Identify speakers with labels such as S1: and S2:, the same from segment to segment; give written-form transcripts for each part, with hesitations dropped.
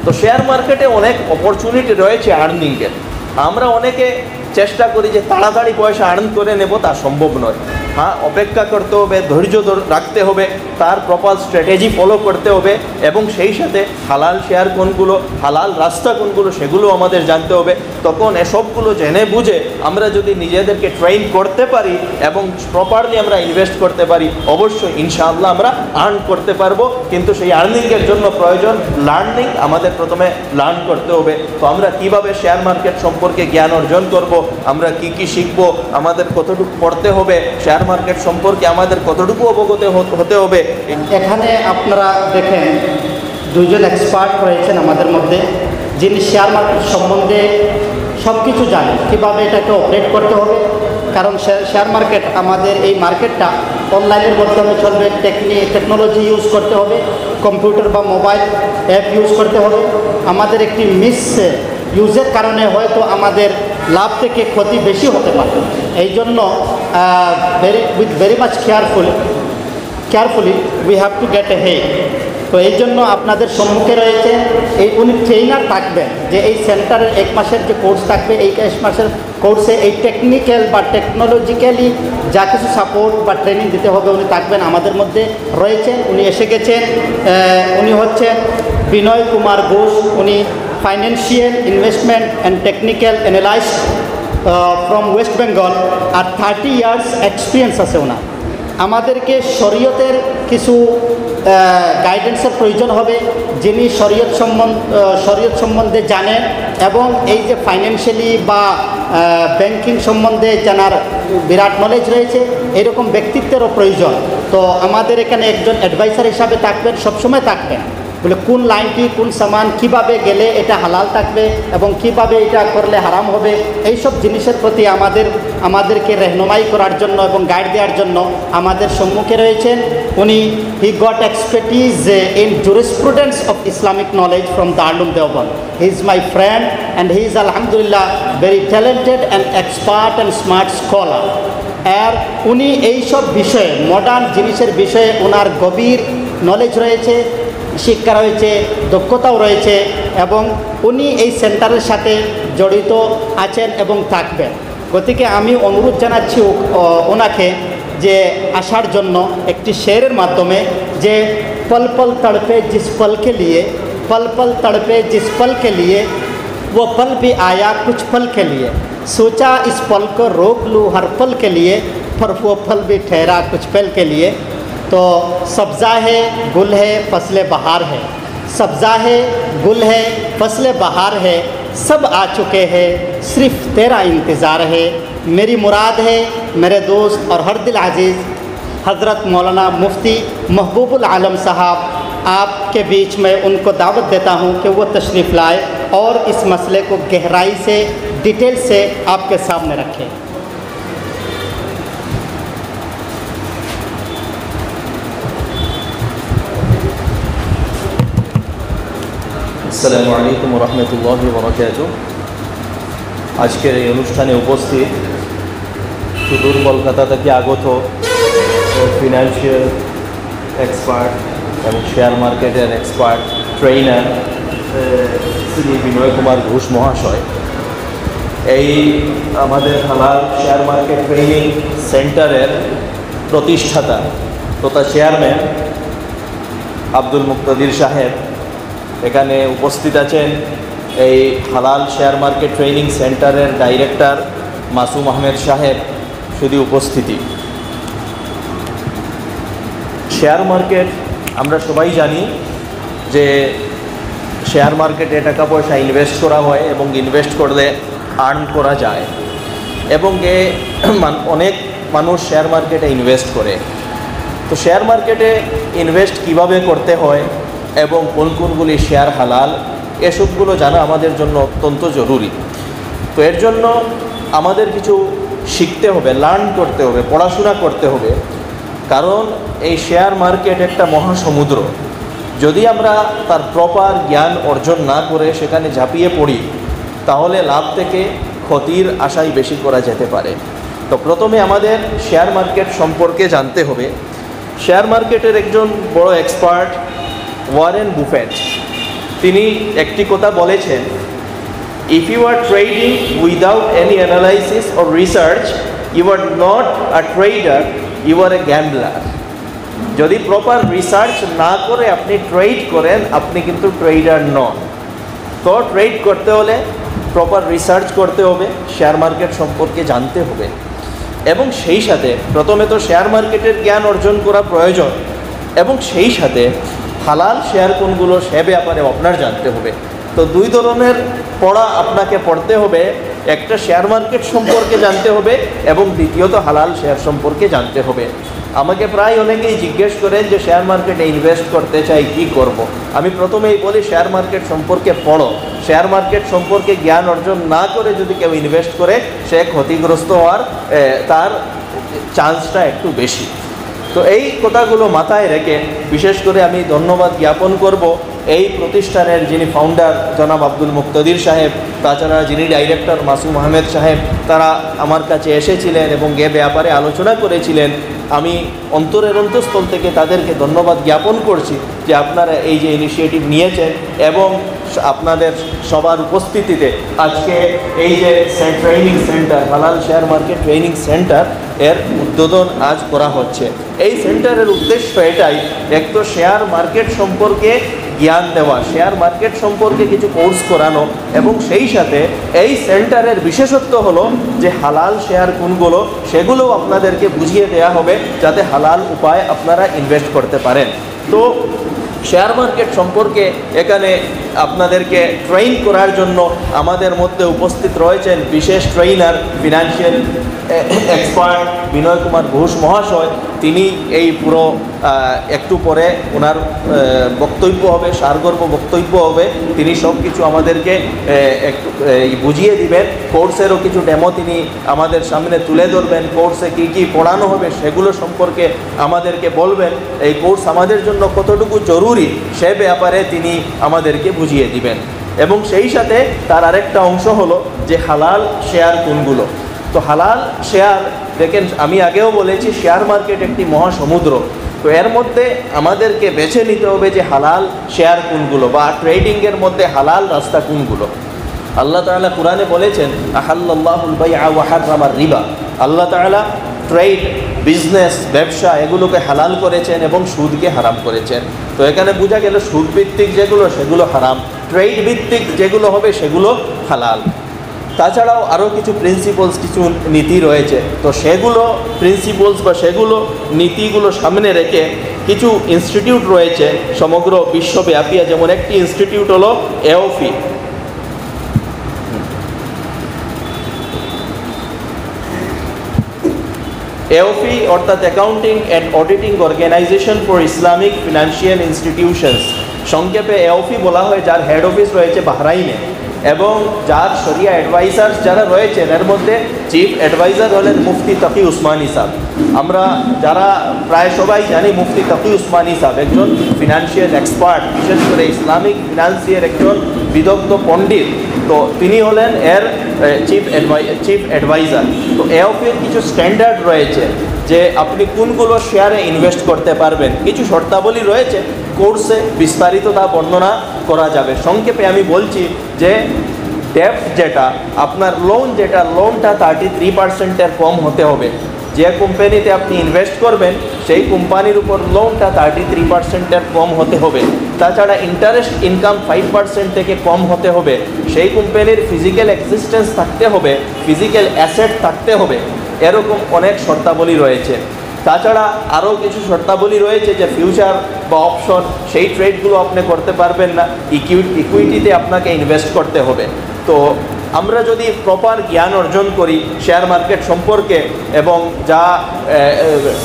S1: তো শেয়ার মার্কেটে অনেক অপরচুনিটি রয়েছে আর্নিংয়ের। আমরা অনেকে চেষ্টা করি যে তাড়াতাড়ি পয়সা আর্ন করে নেব, তা সম্ভব নয়। হ্যাঁ, অপেক্ষা করতে হবে, ধৈর্য রাখতে হবে, তার প্রপার স্ট্র্যাটেজি ফলো করতে হবে, এবং সেই সাথে হালাল শেয়ার কোনগুলো, হালাল রাস্তা কোনগুলো, সেগুলো আমাদের জানতে হবে। তখন এসবগুলো জেনে বুঝে আমরা যদি নিজেদেরকে ট্রেন করতে পারি এবং প্রপারলি আমরা ইনভেস্ট করতে পারি, অবশ্যই ইনশাআল্লাহ আমরা আর্ন করতে পারবো। কিন্তু সেই আর্নিংয়ের জন্য প্রয়োজন লার্নিং। আমাদের প্রথমে লার্ন করতে হবে। তো আমরা কিভাবে শেয়ার মার্কেট সম্পর্কে জ্ঞান অর্জন করব, আমরা কি কি শিখব, আমাদের কতটুকু পড়তে হবে, শেয়ার মার্কেট সম্পর্কে আমাদের কতটুকু অবগত হতে হবে।
S2: এখানে আপনারা দেখেন দুজন এক্সপার্ট রয়েছেন আমাদের মধ্যে, যিনি শেয়ার মার্কেট সম্বন্ধে সব কিছু জানেন, কীভাবে এটাকে অপারেট করতে হবে। কারণ শেয়ার মার্কেট, আমাদের এই মার্কেটটা অনলাইনের মাধ্যমে চলবে, টেকনোলজি ইউজ করতে হবে, কম্পিউটার বা মোবাইল অ্যাপ ইউজ করতে হবে। আমাদের একটি মিস ইউজের কারণে হয়তো আমাদের লাভ থেকে ক্ষতি বেশি হতে পারে। এই জন্য with very much carefully we have to get A head. তো এই জন্য আপনাদের সম্মুখে রয়েছে উনি ট্রেনার থাকবেন, যে এই সেন্টারের 1 মাসের যে কোর্স থাকবে, এই 1 মাসের কোর্সে এই টেকনিক্যাল বা টেকনোলজিক্যালি যা কিছু সাপোর্ট বা ট্রেনিং দিতে হবে উনি থাকবেন, আমাদের মধ্যে রয়েছেন। উনি এসে গেছেন। উনি হচ্ছেন বিনয় কুমার ঘোষ। উনি financial investment and technical analyst from West Bengal. আর 30 ইয়ার্স এক্সপিরিয়েন্স আছে ওনার। আমাদেরকে শরীয়তের কিছু গাইডেন্সের প্রয়োজন হবে, যিনি শরীয়ত সম্বন্ধে জানেন এবং এই যে ফাইন্যান্সিয়ালি বা ব্যাংকিং সম্বন্ধে জানার বিরাট নলেজ রয়েছে, এরকম ব্যক্তিত্বেরও প্রয়োজন। তো আমাদের এখানে একজন অ্যাডভাইসার হিসাবে থাকবেন, সবসময় থাকবেন, বলে কোন লাইনটি, কোন সামান কিভাবে গেলে এটা হালাল থাকবে এবং কিভাবে এটা করলে হারাম হবে, এই সব জিনিসের প্রতি আমাদেরকে রেহনুমাই করার জন্য এবং গাইড দেওয়ার জন্য আমাদের সম্মুখে রয়েছেন। উনি he got expertise in jurisprudence of Islamic knowledge from Darul Deoband. He is my friend and he is আলহামদুলিল্লাহ very talented and expert and smart scholar. আর উনি এইসব বিষয়ে, মডার্ন জিনিসের বিষয়ে ওনার গভীর নলেজ রয়েছে, শিক্ষা রয়েছে, দক্ষতাও রয়েছে, এবং উনি এই সেন্টারের সাথে জড়িত আছেন এবং থাকবেন। গতিকে আমি অনুরোধ জানাচ্ছি ওনাকে যে আসার জন্য একটি শেরের মাধ্যমে, যে पल पल तड़पे जिस पल के लिए, पल पल तड़पे जिस पल के लिए, वो पल भी आया कुछ पल के लिए, सोचा इस पल को रोक लूँ हर पल के लिए, पर वो पल भी ठहरा कुछ पल के लिए। तो सब्ज़ा है गुल है फसले बहार है, सब्ज़ा है गुल है फसले बहार है, सब आ चुके हैं सिर्फ तेरा इंतज़ार है। मेरी मुराद है मेरे दोस्त और हर दिल अजीज़ हज़रत मौलाना मुफ्ती महबूबुल आलम साहब, आपके बीच में उनको दावत देता हूँ कि वो तशरीफ़ लाए और इस मसले को गहराई से, डिटेल से आपके सामने रखें।
S1: আসসালামু আলাইকুম ওয়া রাহমাতুল্লাহি ওয়া বারাকাতুহু। আজকের এই অনুষ্ঠানে উপস্থিত সুদূর কলকাতা থেকে আগত ফিনান্সিয়াল এক্সপার্ট এবং শেয়ার মার্কেটের এক্সপার্ট ট্রেনার শ্রী বিনয় কুমার ঘোষ মহাশয়, এই আমাদের হালাল শেয়ার মার্কেট ট্রেনিং সেন্টারের প্রতিষ্ঠাতা তথা চেয়ারম্যান আব্দুল মুক্তাদির সাহেব এখানে উপস্থিত আছেন। এই হালাল শেয়ার মার্কেট ট্রেনিং সেন্টারের ডাইরেক্টর মাসুম আহমেদ সাহেব শুধু উপস্থিতি। শেয়ার মার্কেট আমরা সবাই জানি যে শেয়ার মার্কেটে টাকা পয়সা ইনভেস্ট করা হয় এবং ইনভেস্ট করলে আর্ন করা যায়, এবং অনেক মানুষ শেয়ার মার্কেটে ইনভেস্ট করে। তো শেয়ার মার্কেটে ইনভেস্ট কিভাবে করতে হয় এবং কোন কোনগুলি শেয়ার হালাল, এসবগুলো জানা আমাদের জন্য অত্যন্ত জরুরি। তো এর জন্য আমাদের কিছু শিখতে হবে, লার্ন করতে হবে, পড়াশোনা করতে হবে। কারণ এই শেয়ার মার্কেট একটা মহাসমুদ্র। যদি আমরা তার প্রপার জ্ঞান অর্জন না করে সেখানে ঝাঁপিয়ে পড়ি, তাহলে লাভ থেকে ক্ষতির আশাই বেশি করা যেতে পারে। তো প্রথমে আমাদের শেয়ার মার্কেট সম্পর্কে জানতে হবে। শেয়ার মার্কেটের একজন বড় এক্সপার্ট ওয়ারেন বুফেট, তিনি একটি কথা বলেছেন, if you are trading without any analysis or research you are not a trader, you are a gambler. যদি প্রপার রিসার্চ না করে আপনি ট্রেড করেন, আপনি কিন্তু ট্রেডার নন। তো ট্রেড করতে হলে প্রপার রিসার্চ করতে হবে, শেয়ার মার্কেট সম্পর্কে জানতে হবে, এবং সেই সাথে প্রথমে তো শেয়ার মার্কেটের জ্ঞান অর্জন করা প্রয়োজন, এবং সেই সাথে হালাল শেয়ার কোনগুলো সে ব্যাপারে আপনার জানতে হবে। তো দুই ধরনের পড়া আপনাকে পড়তে হবে, একটা শেয়ার মার্কেট সম্পর্কে জানতে হবে এবং দ্বিতীয়ত হালাল শেয়ার সম্পর্কে জানতে হবে। আমাকে প্রায় অনেকেই জিজ্ঞেস করেন যে শেয়ার মার্কেটে ইনভেস্ট করতে চাই, কি করব। আমি প্রথমেই বলি শেয়ার মার্কেট সম্পর্কে পড়ো। শেয়ার মার্কেট সম্পর্কে জ্ঞান অর্জন না করে যদি কেউ ইনভেস্ট করে, সে ক্ষতিগ্রস্ত হওয়ার তার চান্সটা একটু বেশি। তো এই কথাগুলো মাথায় রেখে বিশেষ করে আমি ধন্যবাদ জ্ঞাপন করব এই প্রতিষ্ঠানের যিনি ফাউন্ডার জনাব আব্দুল মুক্তাদির সাহেব, তাছাড়া যিনি ডাইরেক্টর মাসুম আহমেদ সাহেব, তারা আমার কাছে এসেছিলেন এবং এ ব্যাপারে আলোচনা করেছিলেন। আমি অন্তরের অন্তঃস্থল থেকে তাদেরকে ধন্যবাদ জ্ঞাপন করছি যে আপনারা এই যে ইনিশিয়েটিভ নিয়েছেন এবং আপনাদের সবার উপস্থিতিতে আজকে এই যে ট্রেনিং সেন্টার, হালাল শেয়ার মার্কেট ট্রেনিং সেন্টার, এর উদ্বোধন আজ করা হচ্ছে। এই সেন্টারের উদ্দেশ্য এটাই, এক তো শেয়ার মার্কেট সম্পর্কে জ্ঞান দেওয়া, শেয়ার মার্কেট সম্পর্কে কিছু কোর্স করানো, এবং সেই সাথে এই সেন্টারের বিশেষত্ব হলো যে হালাল শেয়ার কোনগুলো সেগুলোও আপনাদেরকে বুঝিয়ে দেওয়া হবে, যাতে হালাল উপায়ে আপনারা ইনভেস্ট করতে পারেন। তো শেয়ার মার্কেট সম্পর্কে এখানে আপনাদেরকে ট্রেন করার জন্য আমাদের মধ্যে উপস্থিত রয়েছেন বিশেষ ট্রেনার, ফিনান্সিয়াল এক্সপার্ট বিনয় কুমার ঘোষ মহাশয়। তিনি এই পুরো একটু পরে ওনার বক্তব্য হবে, সারগর্ভ বক্তব্য হবে। তিনি সব কিছু আমাদেরকে একটু বুঝিয়ে দিবেন। কোর্সেরও কিছু ডেমো তিনি আমাদের সামনে তুলে ধরবেন। কোর্সে কী কী পড়ানো হবে সেগুলো সম্পর্কে আমাদেরকে বলবেন। এই কোর্স আমাদের জন্য কতটুকু জরুরি সে ব্যাপারে তিনি আমাদেরকে বুঝিয়ে দিবেন। এবং সেই সাথে তার আরেকটা অংশ হলো যে হালাল শেয়ার কোনগুলো। তো হালাল শেয়ার দেখেন, আমি আগেও বলেছি শেয়ার মার্কেট একটি মহাসমুদ্র। তো এর মধ্যে আমাদেরকে বেছে নিতে হবে যে হালাল শেয়ার কোনগুলো, বা ট্রেডিংয়ের মধ্যে হালাল রাস্তা কোনগুলো। আল্লাহ তাআলা কুরআনে বলেছেন, আহাল্লাল্লাহুল বাইআ ওয়া হাররামার রিবা। আল্লাহ তাআলা ট্রেড, বিজনেস, ব্যবসা এগুলোকে হালাল করেছেন এবং সুদকে হারাম করেছেন। তো এখানে বোঝা গেল সুদ ভিত্তিক যেগুলো সেগুলো হারাম, ট্রেড ভিত্তিক যেগুলো হবে সেগুলো হালাল। তাছাড়াও আরও কিছু প্রিন্সিপালস, কিছু নীতি রয়েছে। তো সেগুলো প্রিন্সিপালস বা সেগুলো নীতিগুলো সামনে রেখে কিছু ইনস্টিটিউট রয়েছে সমগ্র বিশ্বব্যাপী। যেমন একটি ইনস্টিটিউট হলো এওফি। এওফি অর্থাৎ accounting and auditing organisation for Islamic financial institutions, সংক্ষেপে এওফি বলা হয়, যার হেড অফিস রয়েছে বাহরাইনে, এবং যার শরিয়া অ্যাডভাইজার্স যারা রয়েছেন এর মধ্যে চিফ অ্যাডভাইজার হলেন মুফতি তকি উসমানী সাহেব। আমরা যারা প্রায় সবাই জানি মুফতি তকি উসমানী সাহেব একজন ফিনান্সিয়াল এক্সপার্ট, বিশেষ করে ইসলামিক ফিনান্সিয়াল একজন বিদগ্ধ পণ্ডিত। তো তিনি হলেন এর চিফ অ্যাডভাইজার। তো এওফির কিছু স্ট্যান্ডার্ড রয়েছে যে আপনি কোনগুলো শেয়ারে ইনভেস্ট করতে পারবেন, কিছু শর্তাবলী রয়েছে। কোর্সে বিস্তারিত তা বর্ণনা করা যাবে। সংক্ষেপে আমি বলছি যে ডেপ্ট যেটা, আপনার লোন যেটা, লোনটা 33%-এর কম হতে হবে। যে কোম্পানিতে আপনি ইনভেস্ট করবেন সেই কোম্পানির উপর লোনটা 33%-এর কম হতে হবে। তাছাড়া ইন্টারেস্ট ইনকাম 5% থেকে কম হতে হবে। সেই কোম্পানির ফিজিক্যাল এক্সিস্টেন্স থাকতে হবে, ফিজিক্যাল অ্যাসেট থাকতে হবে। এরকম অনেক শর্তাবলী রয়েছে। তাছাড়া আরও কিছু শর্তাবলী রয়েছে যে ফিউচার বা অপশন, সেই ট্রেডগুলো আপনি করতে পারবেন না, ইকুইটিতে আপনাকে ইনভেস্ট করতে হবে। তো আমরা যদি প্রপার জ্ঞান অর্জন করি শেয়ার মার্কেট সম্পর্কে, এবং যা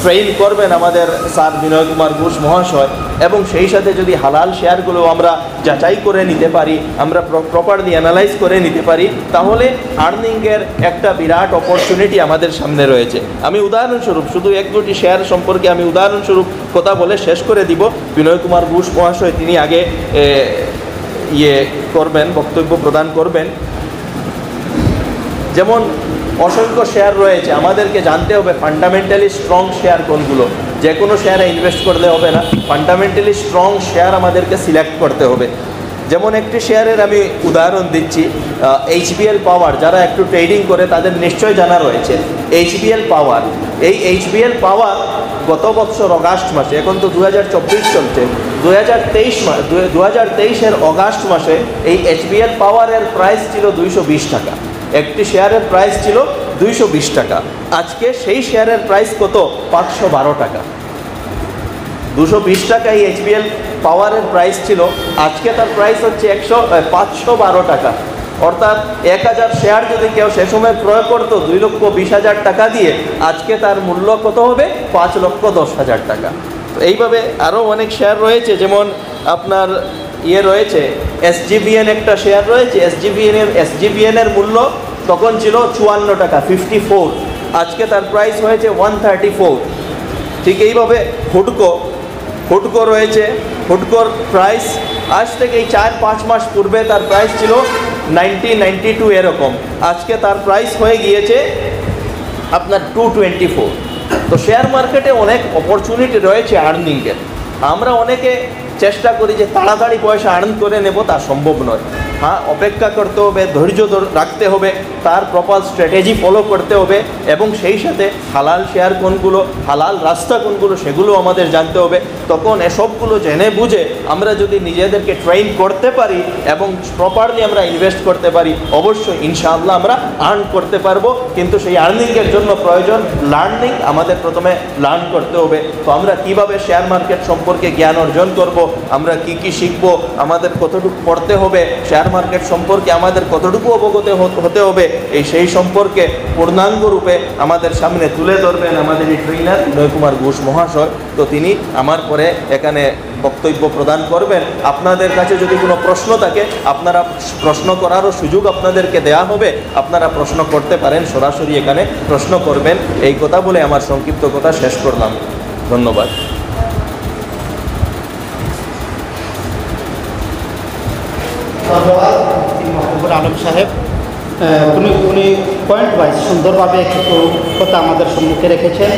S1: ট্রেন করবেন আমাদের স্যার বিনয় কুমার ঘোষ মহাশয়, এবং সেই সাথে যদি হালাল শেয়ারগুলো আমরা যাচাই করে নিতে পারি, আমরা প্রপারলি অ্যানালাইজ করে নিতে পারি, তাহলে আর্নিংয়ের একটা বিরাট অপরচুনিটি আমাদের সামনে রয়েছে। আমি উদাহরণস্বরূপ শুধু এক দুটি শেয়ার সম্পর্কে আমি উদাহরণস্বরূপ কথা বলে শেষ করে দিব। বিনয় কুমার ঘোষ মহাশয় তিনি আগে করবেন, বক্তব্য প্রদান করবেন। যেমন অসংখ্য শেয়ার রয়েছে, আমাদেরকে জানতে হবে ফান্ডামেন্টালি স্ট্রং শেয়ার কোনগুলো। যে কোনো শেয়ারে ইনভেস্ট করলে হবে না, ফান্ডামেন্টালি স্ট্রং শেয়ার আমাদেরকে সিলেক্ট করতে হবে। যেমন একটি শেয়ারের আমি উদাহরণ দিচ্ছি, HBL পাওয়ার, যারা একটু ট্রেডিং করে তাদের নিশ্চয় জানা রয়েছে HBL পাওয়ার। এই HBL পাওয়ার গত বছর অগাস্ট মাসে, এখন তো 2024 চলছে, 2023-এর অগাস্ট মাসে এই HBL পাওয়ারের প্রাইস ছিল 220 টাকা। একটি শেয়ারের প্রাইস ছিল 220 টাকা। আজকে সেই শেয়ারের প্রাইস কত? 512 টাকা। 220 টাকা এই HBL পাওয়ারের প্রাইস ছিল, আজকে তার প্রাইস হচ্ছে 512 টাকা। অর্থাৎ 1000 শেয়ার যদি কেউ সে সময় ক্রয় করতো 2,20,000 টাকা দিয়ে, আজকে তার মূল্য কত হবে? 5,10,000 টাকা। তো এইভাবে আরও অনেক শেয়ার রয়েছে, যেমন আপনার রয়েছে SGVN, একটা শেয়ার রয়েছে SGVN-এর মূল্য তখন ছিল 54 টাকা, 54। আজকে তার প্রাইস হয়েছে 134। ঠিক এইভাবে হুডকো রয়েছে, হুডকোর প্রাইস আজ থেকে এই 4-5 মাস পূর্বে তার প্রাইস ছিল 90-92 এরকম, আজকে তার প্রাইস হয়ে গিয়েছে আপনার 224। তো শেয়ার মার্কেটে অনেক অপরচুনিটি রয়েছে আর্নিংয়ের। আমরা অনেকে চেষ্টা করি যে তাড়াতাড়ি পয়সা আর্ন করে নেব, তা সম্ভব নয়। হ্যাঁ, অপেক্ষা করতে হবে, ধৈর্য রাখতে হবে, তার প্রপার স্ট্র্যাটেজি ফলো করতে হবে, এবং সেই সাথে হালাল শেয়ার কোনগুলো, হালাল রাস্তা কোনগুলো, সেগুলো আমাদের জানতে হবে। তখন এসবগুলো জেনে বুঝে আমরা যদি নিজেদেরকে ট্রেন করতে পারি এবং প্রপারলি আমরা ইনভেস্ট করতে পারি, অবশ্যই ইনশাআল্লাহ আমরা আর্ন করতে পারবো। কিন্তু সেই আর্নিংয়ের জন্য প্রয়োজন লার্নিং। আমাদের প্রথমে লার্ন করতে হবে। তো আমরা কিভাবে শেয়ার মার্কেট সম্পর্কে জ্ঞান অর্জন করব, আমরা কি শিখব, আমাদের কতটুকু পড়তে হবে, শেয়ার মার্কেট সম্পর্কে আমাদের কতটুকু অবগত হতে হবে, সেই সম্পর্কে পূর্ণাঙ্গ রূপে আমাদের সামনে তুলে ধরবেন আমাদের এই ট্রেনার বিনয় কুমার ঘোষ মহাশয়। তো তিনি আমার পরে এখানে বক্তব্য প্রদান করবেন। আপনাদের কাছে যদি কোনো প্রশ্ন থাকে, আপনারা প্রশ্ন করারও সুযোগ আপনাদেরকে দেওয়া হবে, আপনারা প্রশ্ন করতে পারেন, সরাসরি এখানে প্রশ্ন করবেন। এই কথা বলে আমার সংক্ষিপ্ত কথা শেষ করলাম। ধন্যবাদ।
S2: ধন্যবাদ মাহবুবুর আলম সাহেব। উনি পয়েন্ট ওয়াইজ সুন্দরভাবে কিছু কথা আমাদের সম্মুখে রেখেছেন।